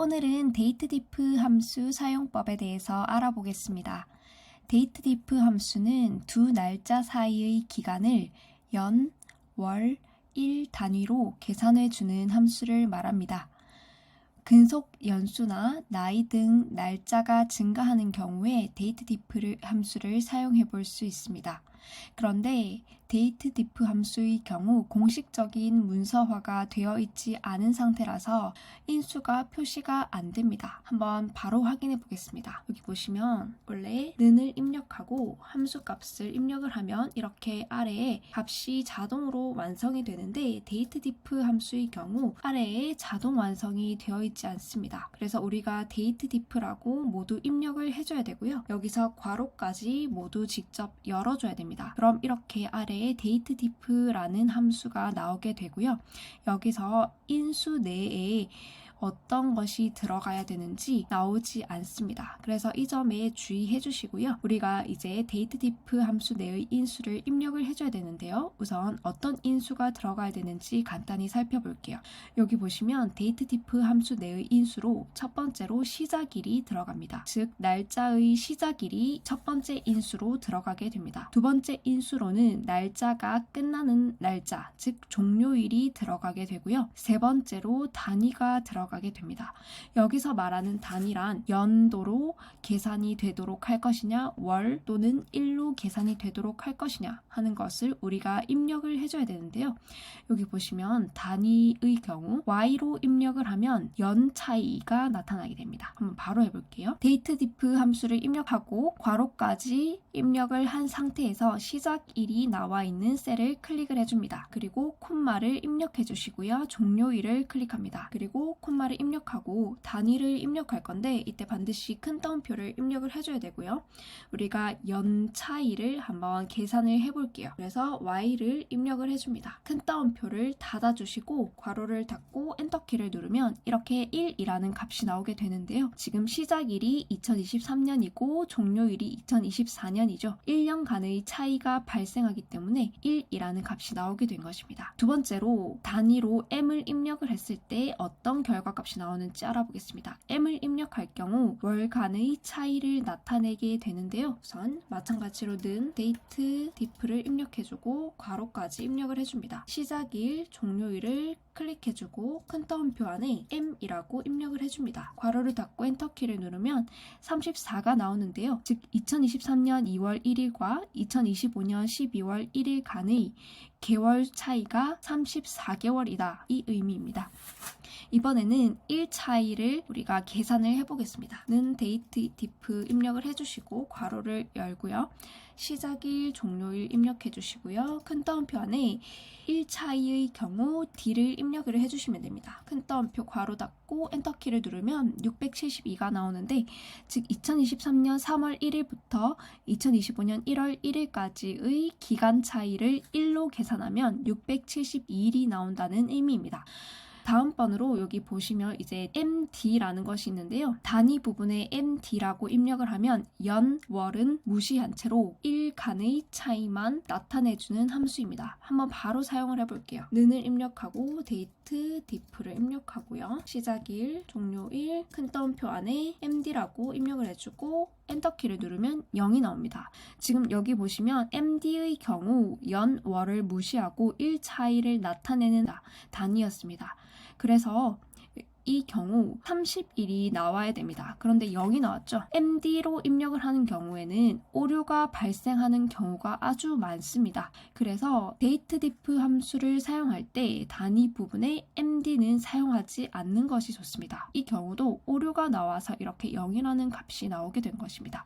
오늘은 datediff 함수 사용법에 대해서 알아보겠습니다. datediff 함수는 두 날짜 사이의 기간을 연, 월, 일 단위로 계산해주는 함수를 말합니다. 근속 연수나 나이 등 날짜가 증가하는 경우에 datediff 함수를 사용해 볼 수 있습니다. 그런데 datediff 함수의 경우 공식적인 문서화가 되어 있지 않은 상태라서 인수가 표시가 안 됩니다. 한번 바로 확인해 보겠습니다. 여기 보시면 원래 는을 입력하고 함수 값을 입력을 하면 이렇게 아래에 값이 자동으로 완성이 되는데 datediff 함수의 경우 아래에 자동 완성이 되어 있지 않습니다. 그래서 우리가 datediff라고 모두 입력을 해줘야 되고요. 여기서 괄호까지 모두 직접 열어줘야 됩니다. 그럼 이렇게 아래에 datediff라는 함수가 나오게 되고요. 여기서 인수 내에 어떤 것이 들어가야 되는지 나오지 않습니다. 그래서 이 점에 주의해 주시고요. 우리가 이제 datediff 함수 내의 인수를 입력을 해줘야 되는데요. 우선 어떤 인수가 들어가야 되는지 간단히 살펴볼게요. 여기 보시면 datediff 함수 내의 인수로 첫 번째로 시작일이 들어갑니다. 즉 날짜의 시작일이 첫 번째 인수로 들어가게 됩니다. 두 번째 인수로는 날짜가 끝나는 날짜, 즉 종료일이 들어가게 되고요. 세 번째로 단위가 들어가게 됩니다. 여기서 말하는 단위란 연도로 계산이 되도록 할 것이냐, 월 또는 일로 계산이 되도록 할 것이냐 하는 것을 우리가 입력을 해줘야 되는데요. 여기 보시면 단위의 경우 Y로 입력을 하면 연 차이가 나타나게 됩니다. 한번 바로 해볼게요. datediff 함수를 입력하고 괄호까지 입력을 한 상태에서 시작일이 나와 있는 셀을 클릭을 해줍니다. 그리고 콤마를 입력해 주시고요. 종료일을 클릭합니다. 그리고 콤마를 입력하고 단위를 입력할 건데 이때 반드시 큰 따옴표를 입력을 해줘야 되고요. 우리가 연 차이를 한번 계산을 해볼게요. 그래서 Y를 입력을 해줍니다. 큰 따옴표를 닫아주시고 괄호를 닫고 엔터키를 누르면 이렇게 1이라는 값이 나오게 되는데요. 지금 시작일이 2023년이고 종료일이 2024년이죠. 1년간의 차이가 발생하기 때문에 1이라는 값이 나오게 된 것입니다. 두 번째로 단위로 M을 입력을 했을 때 어떤 결과값이 나오는지 알아보겠습니다. M을 입력할 경우 월간의 차이를 나타내게 되는데요. 우선 마찬가지로 는 datediff를 입력해주고 괄호까지 입력을 해줍니다. 시작일, 종료일을 클릭해주고 큰 따옴표 안에 M이라고 입력을 해줍니다. 괄호를 닫고 엔터키를 누르면 34가 나오는데요. 즉 2023년 2월 1일과 2025년 12월 1일 간의 개월 차이가 34개월이다. 이 의미입니다. 이번에는 1 차이를 우리가 계산을 해보겠습니다. 는 datediff 입력을 해주시고 괄호를 열고요. 시작일, 종료일 입력해 주시고요. 큰 따옴표 안에 1 차이의 경우 D를 입력을 해주시면 됩니다. 큰 따옴표 괄호 닫고 엔터키를 누르면 672가 나오는데 즉 2023년 3월 1일부터 2025년 1월 1일까지의 기간 차이를 1로 계산하면 672일이 나온다는 의미입니다. 다음 번으로 여기 보시면 이제 MD라는 것이 있는데요. 단위 부분에 MD라고 입력을 하면 연, 월은 무시한 채로 1간의 차이만 나타내주는 함수입니다. 한번 바로 사용을 해볼게요. 는을 입력하고 datediff를 입력하고요. 시작일, 종료일, 큰 따옴표 안에 MD라고 입력을 해주고 엔터키를 누르면 0이 나옵니다. 지금 여기 보시면 MD의 경우 연, 월을 무시하고 1 차이를 나타내는 단위였습니다. 그래서 이 경우 30일이 나와야 됩니다. 그런데 0이 나왔죠. MD로 입력을 하는 경우에는 오류가 발생하는 경우가 아주 많습니다. 그래서 datediff 함수를 사용할 때 단위 부분에 MD는 사용하지 않는 것이 좋습니다. 이 경우도 오류가 나와서 이렇게 0이라는 값이 나오게 된 것입니다.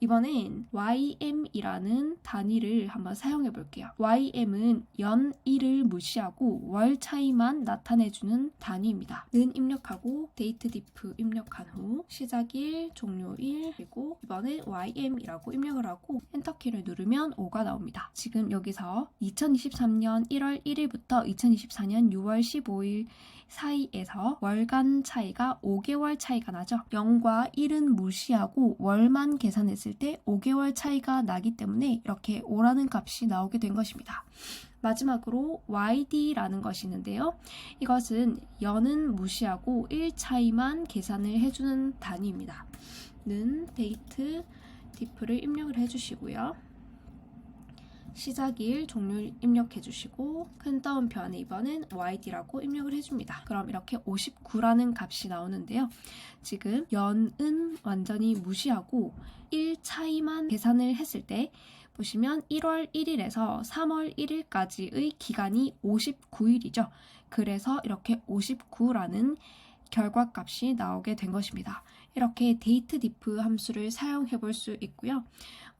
이번엔 YM이라는 단위를 한번 사용해 볼게요. YM은 연 1을 무시하고 월 차이만 나타내주는 단위입니다. 는 입력하고 datediff 입력한 후 시작일, 종료일, 그리고 이번에 YM이라고 입력을 하고 엔터키를 누르면 5가 나옵니다. 지금 여기서 2023년 1월 1일부터 2024년 6월 15일 사이에서 월간 차이가 5개월 차이가 나죠. 0과 1은 무시하고 월만 계산했을 때 5개월 차이가 나기 때문에 이렇게 5라는 값이 나오게 된 것입니다. 마지막으로 yd라는 것이 있는데요. 이것은 연은 무시하고 1 차이만 계산을 해주는 단위입니다. 는 데이트 diff를 입력을 해주시고요. 시작일, 종료일 입력해주시고 큰 따옴표 안에 이번엔 yd라고 입력을 해줍니다. 그럼 이렇게 59라는 값이 나오는데요. 지금 연은 완전히 무시하고 1 차이만 계산을 했을 때 보시면 1월 1일에서 3월 1일까지의 기간이 59일이죠. 그래서 이렇게 59라는 결과값이 나오게 된 것입니다. 이렇게 datediff 함수를 사용해 볼 수 있고요.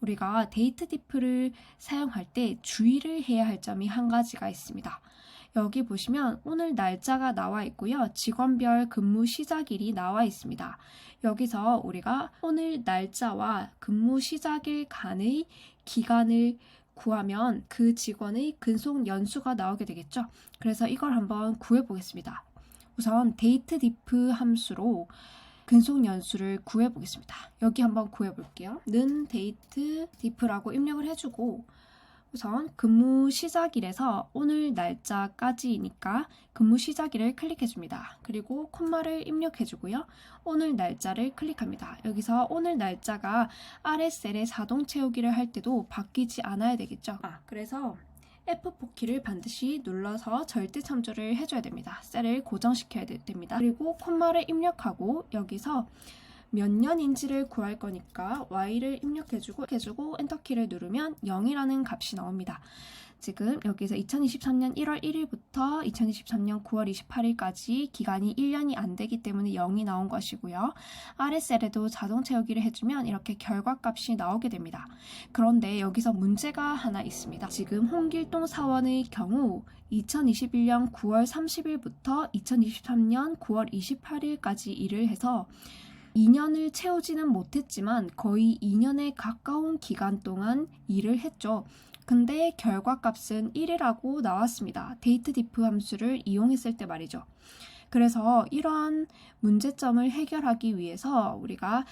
우리가 datediff를 사용할 때 주의를 해야 할 점이 한 가지가 있습니다. 여기 보시면 오늘 날짜가 나와 있고요. 직원별 근무 시작일이 나와 있습니다. 여기서 우리가 오늘 날짜와 근무 시작일 간의 기간을 구하면 그 직원의 근속 연수가 나오게 되겠죠. 그래서 이걸 한번 구해 보겠습니다. 우선 datediff 함수로 근속 연수를 구해 보겠습니다. 여기 한번 구해 볼게요. 는 datediff라고 입력을 해주고 우선 근무 시작일에서 오늘 날짜까지니까 근무 시작일을 클릭해 줍니다. 그리고 콤마를 입력해 주고요. 오늘 날짜를 클릭합니다. 여기서 오늘 날짜가 아래 셀에 자동 채우기를 할 때도 바뀌지 않아야 되겠죠. 그래서 F4키를 반드시 눌러서 절대 참조를 해줘야 됩니다. 셀을 고정시켜야 됩니다. 그리고 콤마를 입력하고 여기서 몇 년인지를 구할 거니까 Y를 입력해주고 엔터키를 누르면 0이라는 값이 나옵니다. 지금 여기서 2023년 1월 1일부터 2023년 9월 28일까지 기간이 1년이 안 되기 때문에 0이 나온 것이고요. 아래 셀에도 자동 채우기를 해주면 이렇게 결과값이 나오게 됩니다. 그런데 여기서 문제가 하나 있습니다. 지금 홍길동 사원의 경우 2021년 9월 30일부터 2023년 9월 28일까지 일을 해서 2년을 채우지는 못했지만 거의 2년에 가까운 기간 동안 일을 했죠. 근데 결과값은 1이라고 나왔습니다. datediff 함수를 이용했을 때 말이죠. 그래서 이러한 문제점을 해결하기 위해서 우리가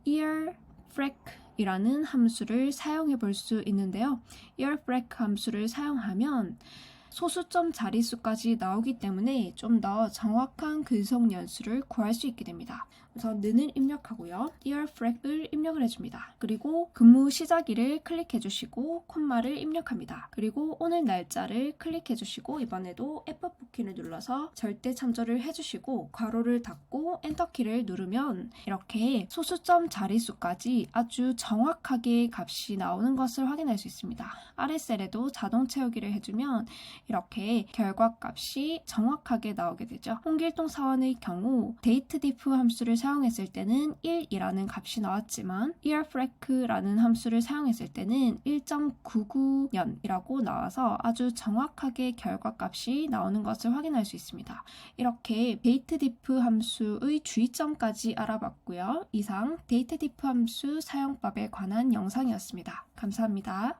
yearfrec 이라는 함수를 사용해 볼 수 있는데요. yearfrec 함수를 사용하면 소수점 자릿수까지 나오기 때문에 좀 더 정확한 근속 연수를 구할 수 있게 됩니다. 우선 는을 입력하고요. yearfrac을 입력을 해줍니다. 그리고 근무 시작일을 클릭해 주시고 콤마를 입력합니다. 그리고 오늘 날짜를 클릭해 주시고 이번에도 F4키를 눌러서 절대 참조를 해주시고 괄호를 닫고 엔터키를 누르면 이렇게 소수점 자릿수까지 아주 정확하게 값이 나오는 것을 확인할 수 있습니다. 아래 셀에도 자동 채우기를 해주면 이렇게 결과값이 정확하게 나오게 되죠. 홍길동 사원의 경우 datediff 함수를 사용했을 때는 1이라는 값이 나왔지만 yearfrac라는 함수를 사용했을 때는 1.99년이라고 나와서 아주 정확하게 결과값이 나오는 것을 확인할 수 있습니다. 이렇게 datediff 함수의 주의점까지 알아봤고요. 이상 datediff 함수 사용법에 관한 영상이었습니다. 감사합니다.